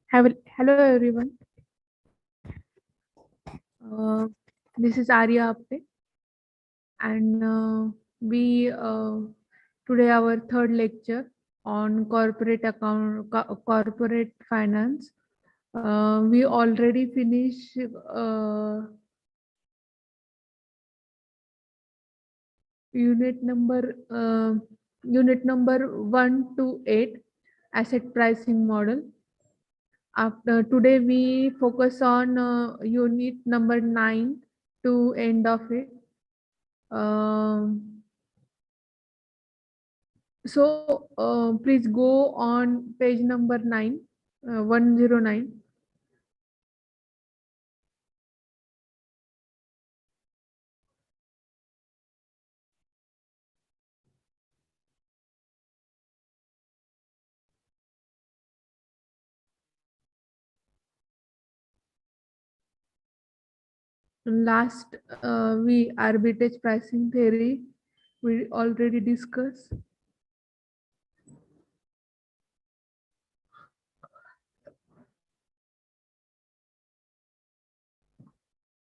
Hello everyone. Uh, this is Arya Apte, and we today our third lecture on corporate finance. We already finished unit number uh, unit number 1 to 8, asset pricing model. After today we focus on unit number 9 to end of it. Um, please go on page number 9, 109. Last, we arbitrage pricing theory we already discussed.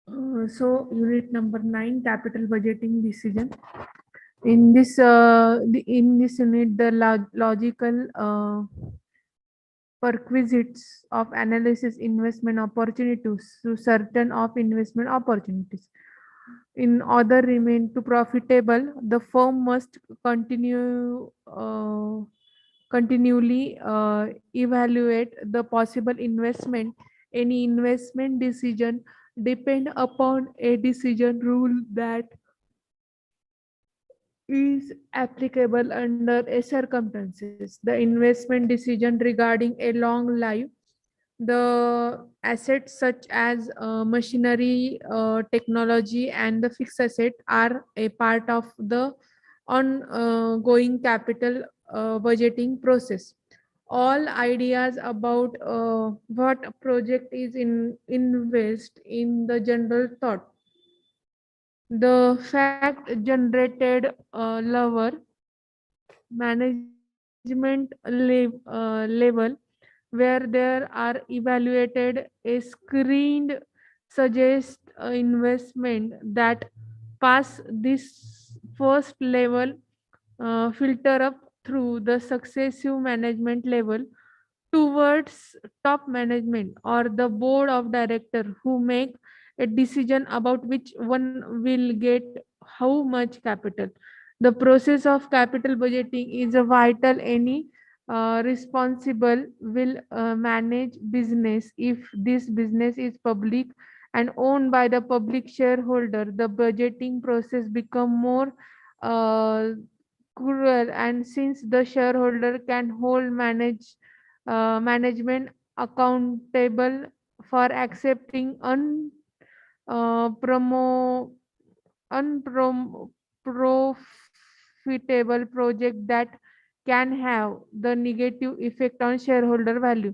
Unit number 9, capital budgeting decision. In this unit, the logical perquisites of analysis investment opportunities to certain of investment opportunities. In order remain to profitable, the firm must continually evaluate the possible investment. Any investment decision depend upon a decision rule that is applicable under a circumstances. The investment decision regarding a long life, the assets such as machinery, technology, and the fixed asset are a part of the ongoing capital budgeting process. All ideas about what project is invest in the general thought. The fact generated lower management level where there are evaluated a screened suggest investment that pass this first level filter up through the successive management level towards top management or the board of director who make a decision about which one will get how much capital. The process of capital budgeting is a vital. Any responsible will manage business if this business is public and owned by the public shareholder. The budgeting process become more uh, cruel, and since the shareholder can hold management accountable for accepting uh, promo, unprofitable project that can have the negative effect on shareholder value.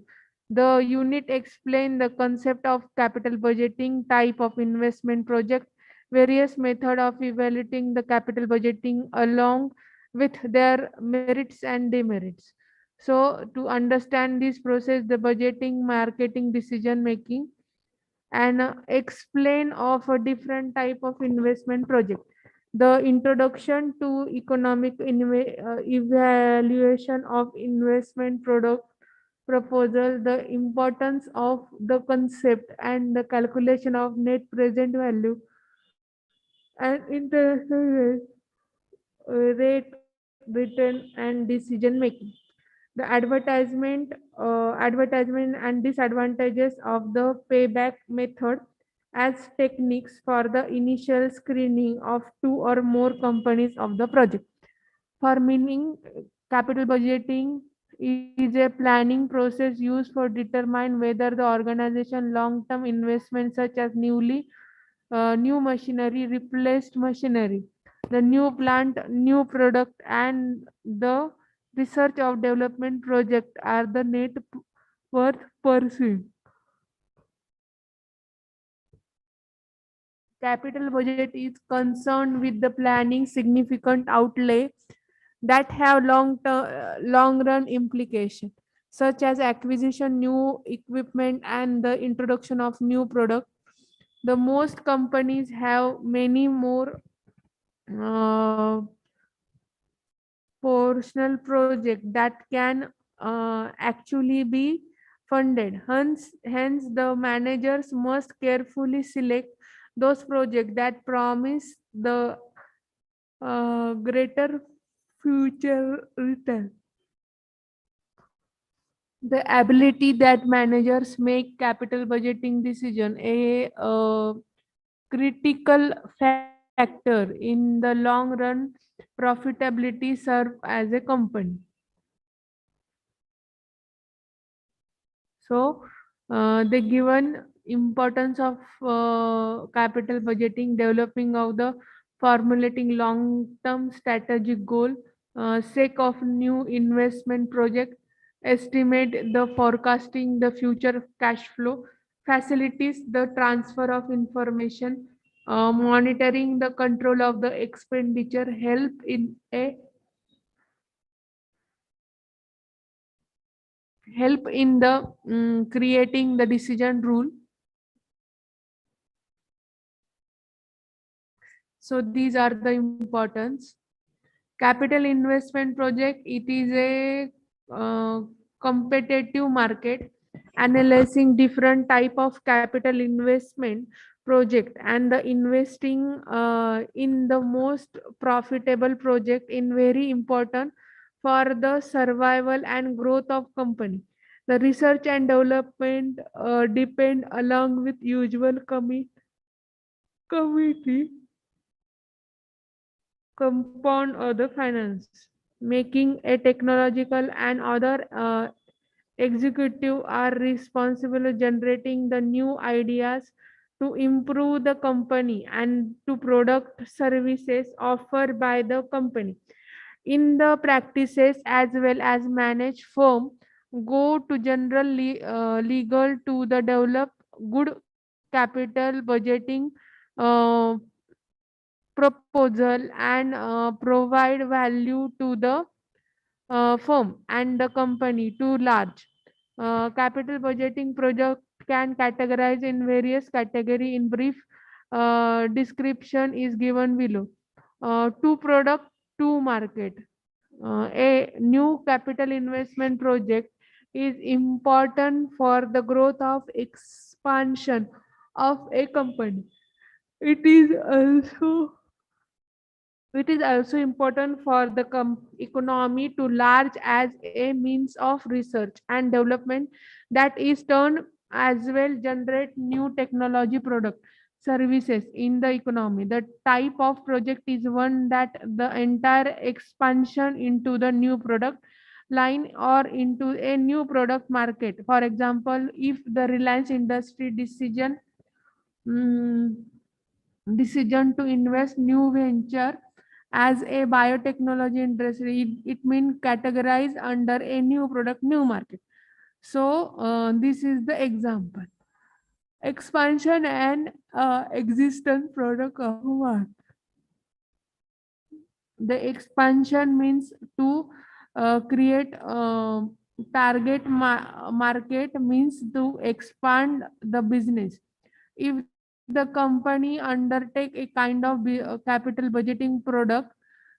The unit explain the concept of capital budgeting, type of investment project, various method of evaluating the capital budgeting along with their merits and demerits. So to understand this process, the budgeting, marketing, decision making, and explain of a different type of investment project. The introduction to economic evaluation of investment product proposal, the importance of the concept and the calculation of net present value and interest rate, return, and decision making. The advertisement and disadvantages of the payback method as techniques for the initial screening of two or more companies of the project. For meaning, capital budgeting is a planning process used for determine whether the organization long-term investment such as new machinery, replaced machinery, the new plant, new product, and the research of development project are the net worth pursuing. Capital budget is concerned with the planning significant outlay that have long run implication. such as acquisition new equipment and the introduction of new product. The most companies have many more uh, portional project that can actually be funded. Hence, the managers must carefully select those projects that promise the greater future return. The ability that managers make capital budgeting decision a critical factor in the long run profitability serve as a company. So they given importance of capital budgeting, developing of the formulating long-term strategic goal, sake of new investment project, estimate the forecasting the future cash flow, facilities the transfer of information, monitoring the control of the expenditure, help in the creating the decision rule. So these are the importance. Capital investment project, it is a competitive market analyzing different type of capital investment project and the investing in the most profitable project in very important for the survival and growth of company. The research and development depend along with usual committee compound other finance, making a technological and other executive are responsible for generating the new ideas to improve the company and to product services offered by the company. In the practices as well as manage firm go to general legal to the develop good capital budgeting uh, proposal and provide value to the firm and the company too large. Capital budgeting project can categorize in various category. In brief, description is given below. To product, to market. A new capital investment project is important for the growth of expansion of a company. It is also it is also important for the economy to large as a means of research and development that is turned as well generate new technology product services in the economy. The type of project is one that the entire expansion into the new product line or into a new product market. For example, if the Reliance industry mm, decision to invest new venture as a biotechnology industry, it means categorized under a new product new market. So this is the example expansion and existence product of market. The expansion means to create market means to expand the business. If the company undertake a kind of capital budgeting product,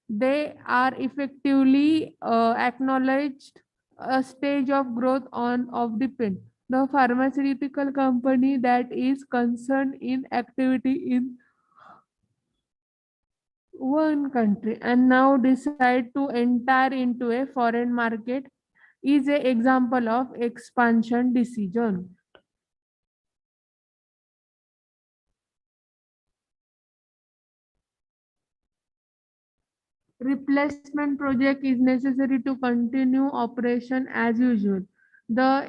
they are effectively acknowledged a stage of growth on of depend. The pharmaceutical company that is concerned in activity in one country and now decide to enter into a foreign market is a example of expansion decision. Replacement project is necessary to continue operation as usual. The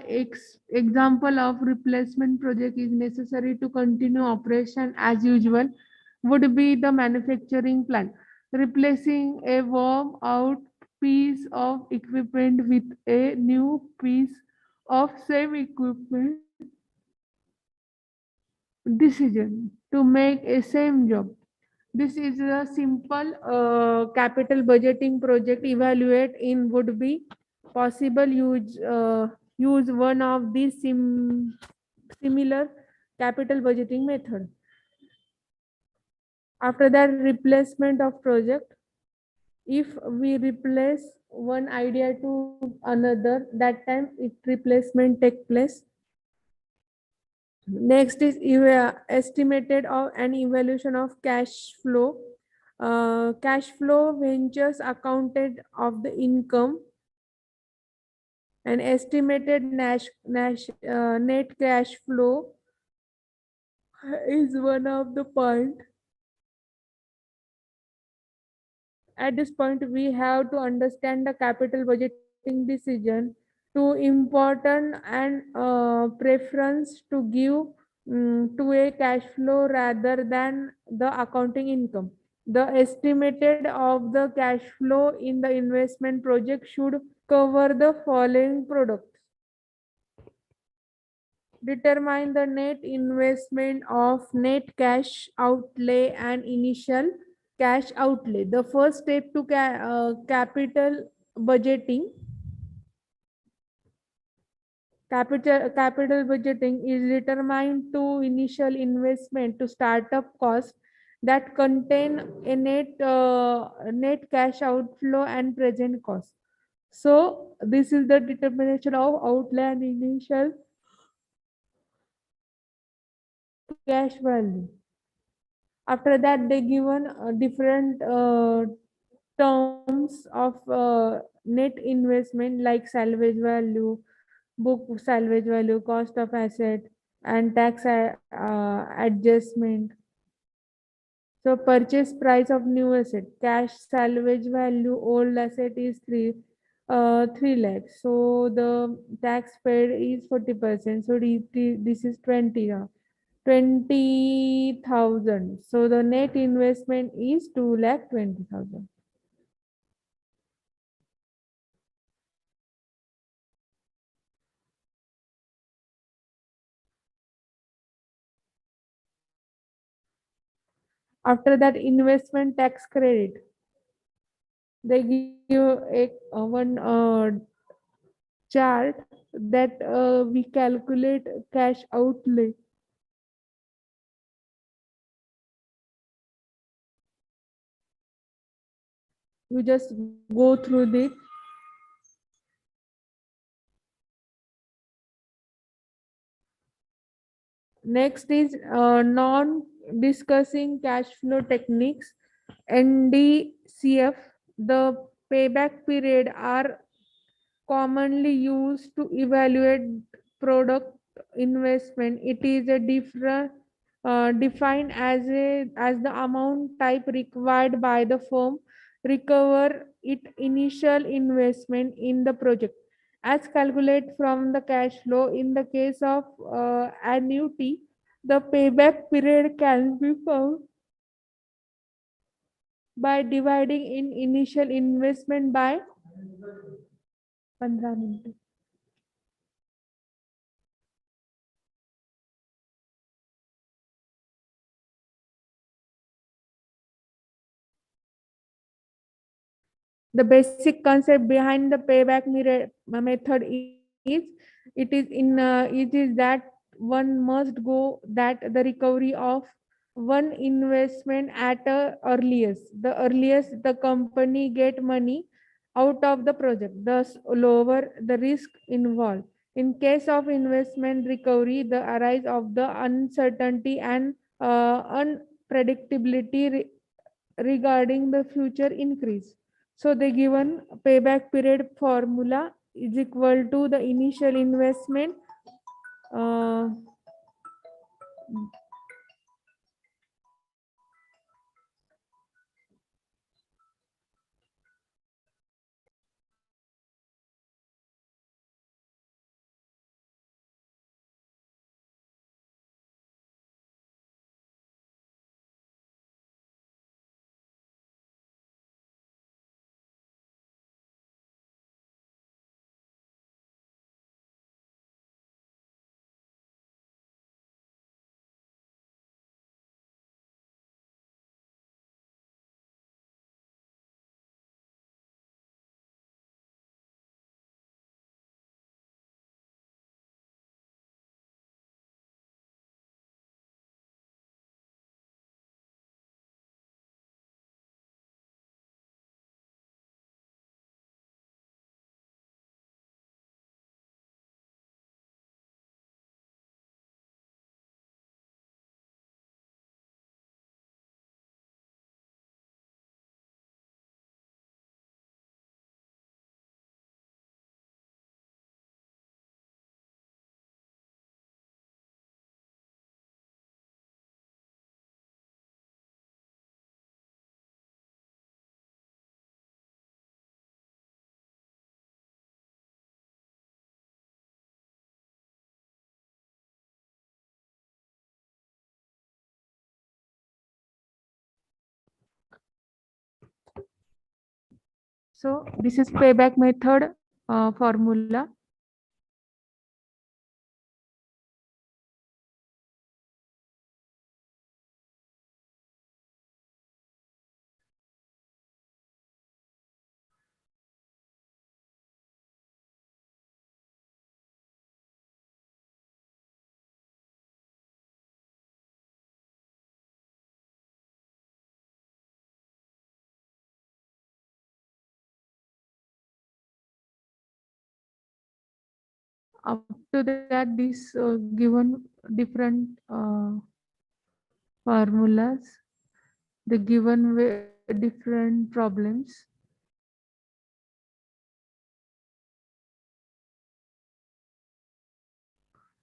example of replacement project is necessary to continue operation as usual would be the manufacturing plant. Replacing a worn out piece of equipment with a new piece of same equipment decision to make a same job. This is a simple capital budgeting project evaluate in would be possible use one of these similar capital budgeting method. After that, replacement of project. If we replace one idea to another, that time it replacement take place. Next is estimated of an evaluation of cash flow. Cash flow ventures accounted of the income, and estimated net cash flow is one of the point. At this point, we have to understand the capital budgeting decision. Too important and preference to give to a cash flow rather than the accounting income. The estimated of the cash flow in the investment project should cover the following products. Determine the net investment of net cash outlay and initial cash outlay. The first step to capital budgeting. Capital budgeting is determined to initial investment to startup costs that contain a net cash outflow and present cost. So this is the determination of outlay and initial cash value. After that, they given different terms of net investment like salvage value, book salvage value, cost of asset, and tax adjustment. So purchase price of new asset, cash salvage value, old asset is 3 lakhs. So the tax paid is 40%. So this is 20,000. So the net investment is 2,20,000. After that, investment tax credit. They give one chart that we calculate cash outlay. You just go through this. Next is non-discussing cash flow techniques, NDCF. The payback period are commonly used to evaluate product investment. It is a different defined as the amount type required by the firm recover its initial investment in the project as calculated from the cash flow. In the case of annuity, the payback period can be found by dividing in initial investment by 15 minutes. The basic concept behind the payback method is it is that one must go that the recovery of one investment at the earliest the company get money out of the project, thus lower the risk involved. In case of investment recovery, the arise of the uncertainty and unpredictability regarding the future increase. So the given payback period formula is equal to the initial investment uh, So this is payback method formula. Up to that, this given different formulas, the given different problems.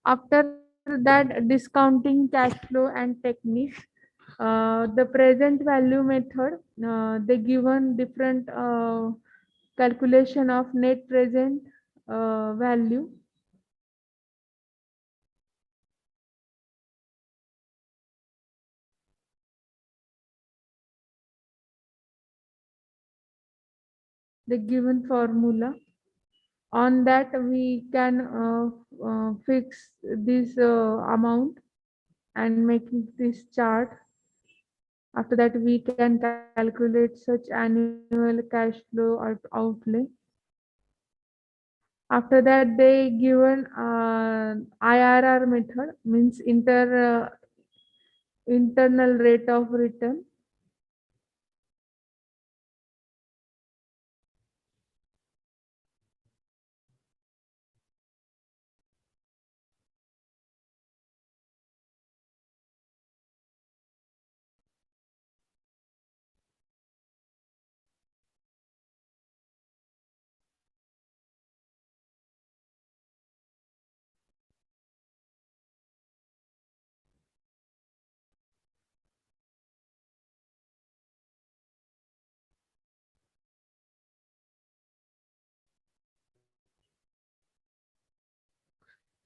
After that, discounting cash flow and techniques. The present value method, they given different calculation of net present value. The given formula. On that, we can fix this amount and make this chart. After that, we can calculate such annual cash flow or outlay. After that, they given IRR method, means internal rate of return.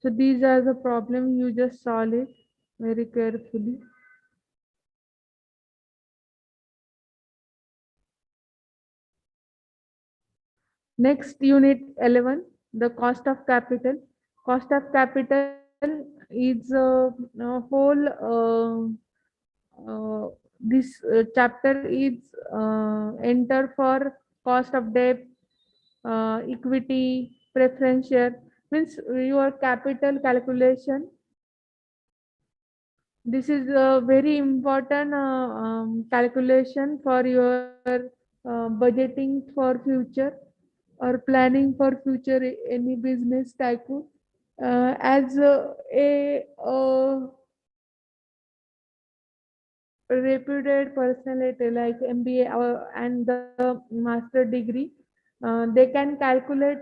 So these are the problem. You just solve it very carefully. Next, unit 11, the cost of capital. Cost of capital is a whole, this chapter is enter for cost of debt, equity, preference share, means your capital calculation. This is a very important calculation for your budgeting for future or planning for future any business tycoon. As a reputed personality like MBA and the master degree, they can calculate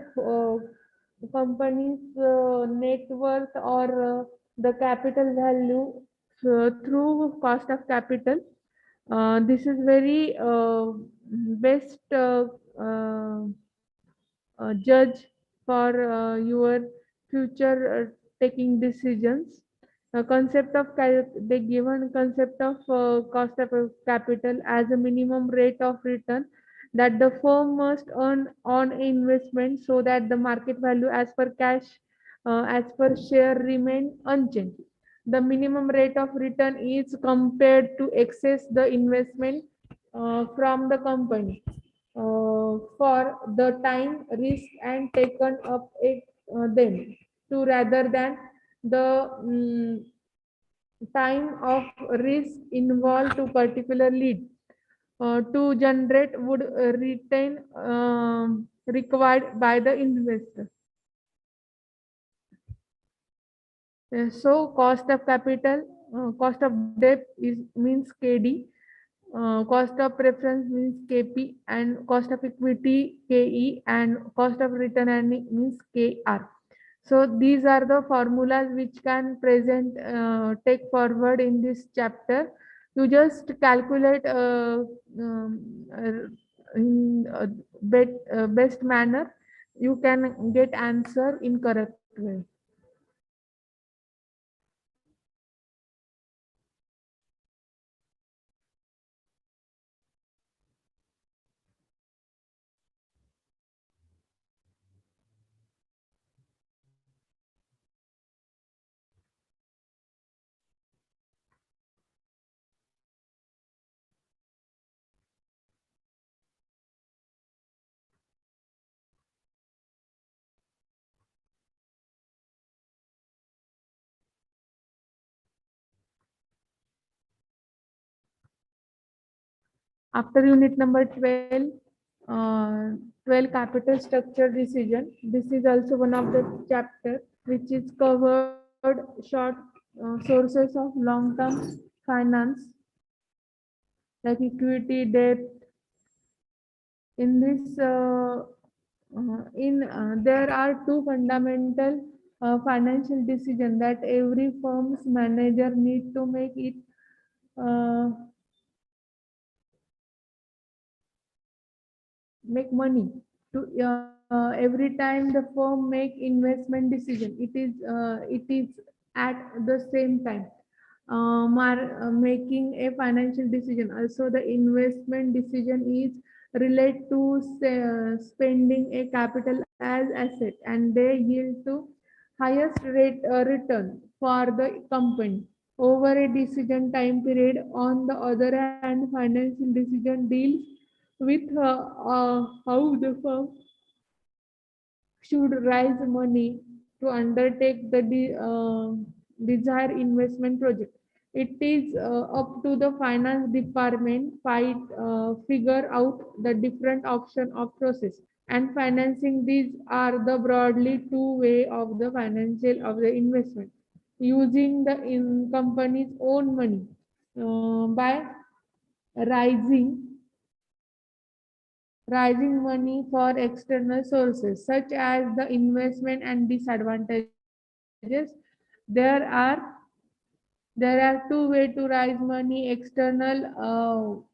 company's net worth or the capital value through cost of capital. This is very best judge for your future taking decisions. Concept of they given concept of cost of capital as a minimum rate of return that the firm must earn on investment so that the market value as per cash as per share remain unchanged. The minimum rate of return is compared to excess the investment from the company for the time, risk, and taken up them to rather than the time of risk involved to particular lead to generate would retain required by the investor. So cost of capital, cost of debt is means KD, cost of preference means KP, and cost of equity KE, and cost of return earning means KR. So these are the formulas which can present take forward in this chapter. You just calculate in best manner. You can get answer in correct way. After unit number 12, 12 capital structure decision. This is also one of the chapter which is covered short sources of long-term finance like equity, debt. In this, there are two fundamental financial decisions that every firm's manager need to make it uh, make money to every time the firm make investment decision it is at the same time making a financial decision. Also the investment decision is related to spending a capital as asset and they yield to highest rate return for the company over a decision time period. On the other hand, financial decision deals with how the firm should raise money to undertake the desired investment project. It is up to the finance department fight figure out the different option of process and financing. These are the broadly two way of the financial of the investment using the in company's own money by raising money for external sources such as the investment and disadvantages. There are two ways to raise money: external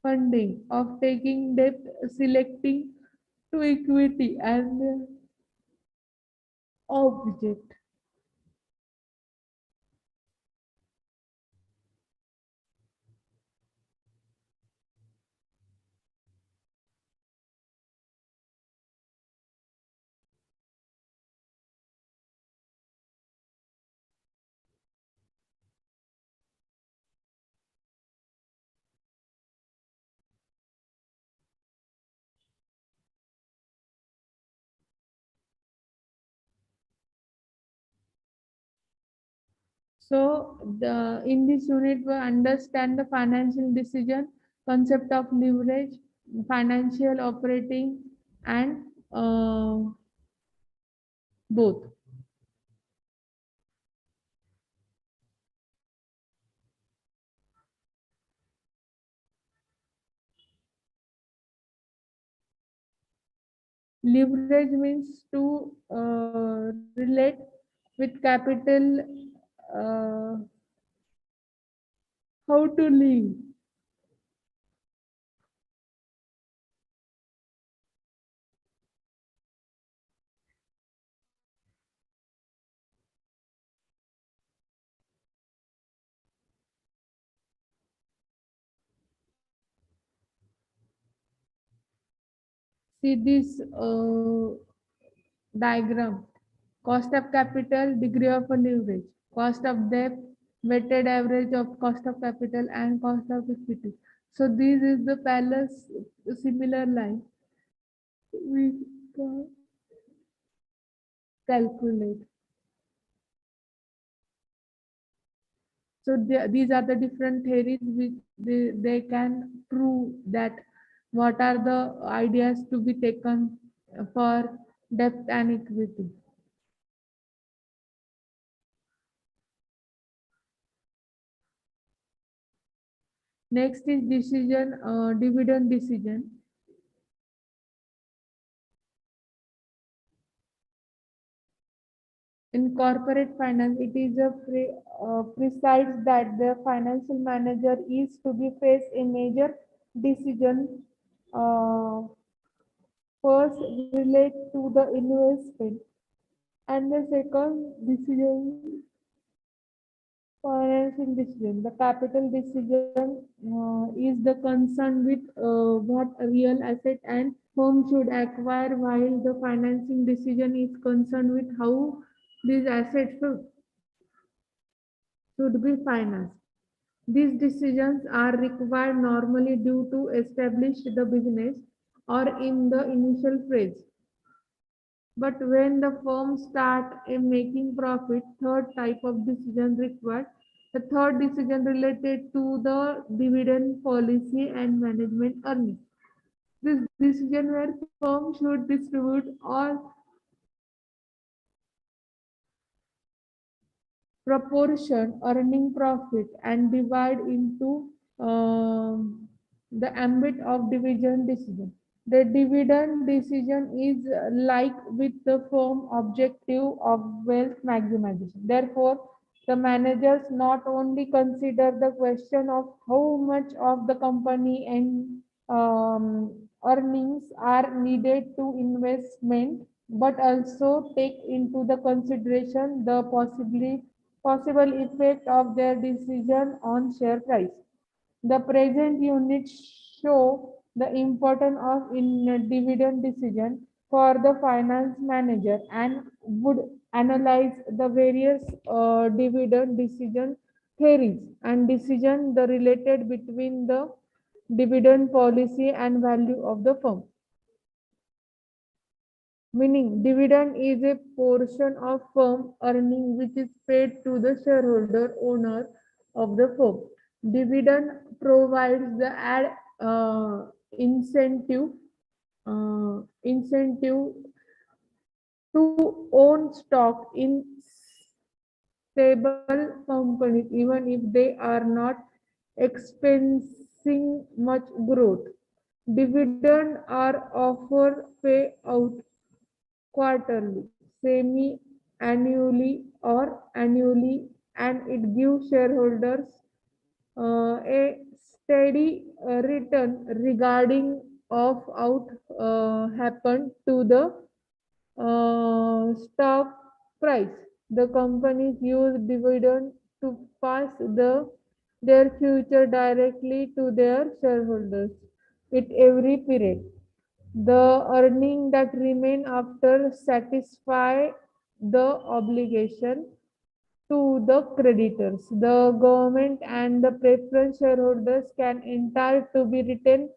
funding of taking debt, selecting to equity and object. So the in this unit we understand the financial decision, concept of leverage, financial operating, and both. Leverage means to relate with capital, uh, how to live. See this diagram. Cost of capital, degree of leverage. Cost of debt, weighted average of cost of capital and cost of equity. So this is the parallel similar line we can calculate. So these are the different theories which they can prove that what are the ideas to be taken for debt and equity. Next is decision, dividend decision. In corporate finance, it is a precise that the financial manager is to be faced a major decision. Uh, First relate to the investment, and the second decision financial decision. The capital decision is the concern with what real asset and firm should acquire, while the financing decision is concerned with how these assets should be financed. These decisions are required normally due to establish the business or in the initial phase. But when the firm start making profit, third type of decision required The third decision related to the dividend policy and management earnings. This decision where firm should distribute all proportion earning profit and divide into the ambit of dividend decision. The dividend decision is like with the firm objective of wealth maximization. Therefore, the managers not only consider the question of how much of the company and earnings are needed to investment, but also take into the consideration the possible effect of their decision on share price. The present unit show the importance of in a dividend decision for the finance manager and would analyze the various dividend decision theories and decision the related between the dividend policy and value of the firm. Meaning, dividend is a portion of firm earning which is paid to the shareholder owner of the firm. Dividend provides the incentive incentive to own stock in stable companies even if they are not experiencing much growth. Dividend are offered pay out quarterly, semi-annually or annually, and it gives shareholders a steady return regarding of out happened to the stock price. The companies use dividend to pass their future directly to their shareholders at every period. The earning that remain after satisfy the obligation to the creditors. The government and the preference shareholders can entitled to be retained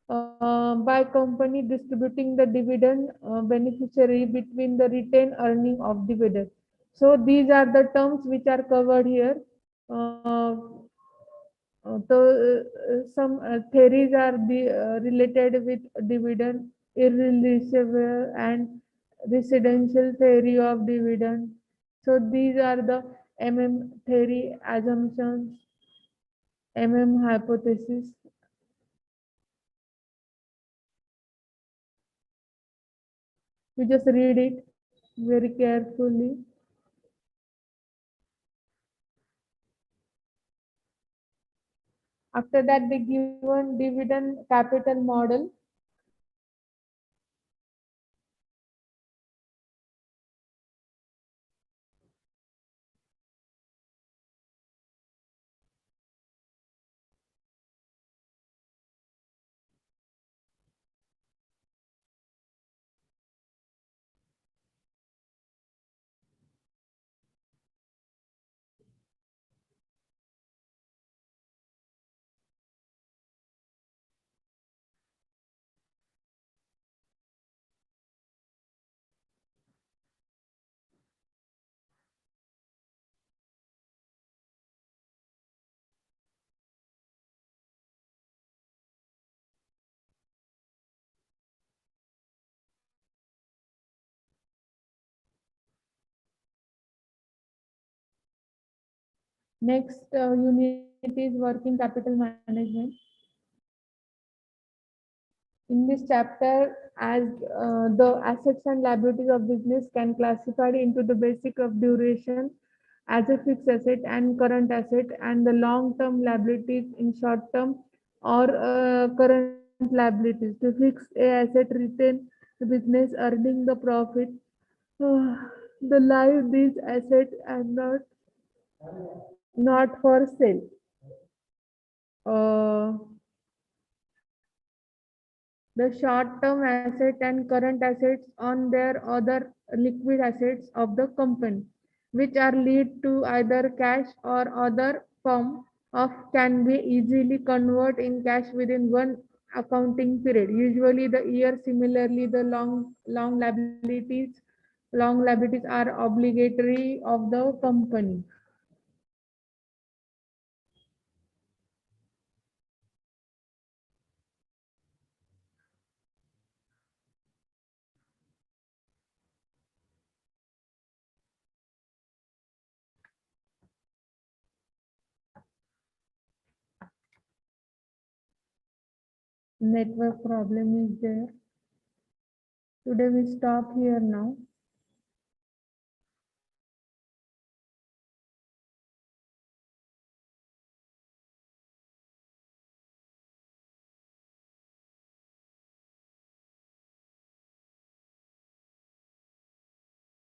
by company distributing the dividend beneficiary between the retained earning of dividend. So these are the terms which are covered here. Some theories are related with dividend, irreducible and residential theory of dividend. So these are the theory assumptions, hypothesis. You just read it very carefully. After that, they given dividend capital model. Next unit is working capital management. In this chapter, as the assets and liabilities of business can classified into the basic of duration as a fixed asset and current asset, and the long-term liabilities in short-term or current liabilities. To fix a asset, retain the business earning the profit. Uh, the life these assets are not for sale. Uh, the short-term asset and current assets on their other liquid assets of the company, which are lead to either cash or other form of can be easily convert in cash within one accounting period. Usually the year. Similarly, the long liabilities are obligatory of the company. network problem is there. Today we stop here now.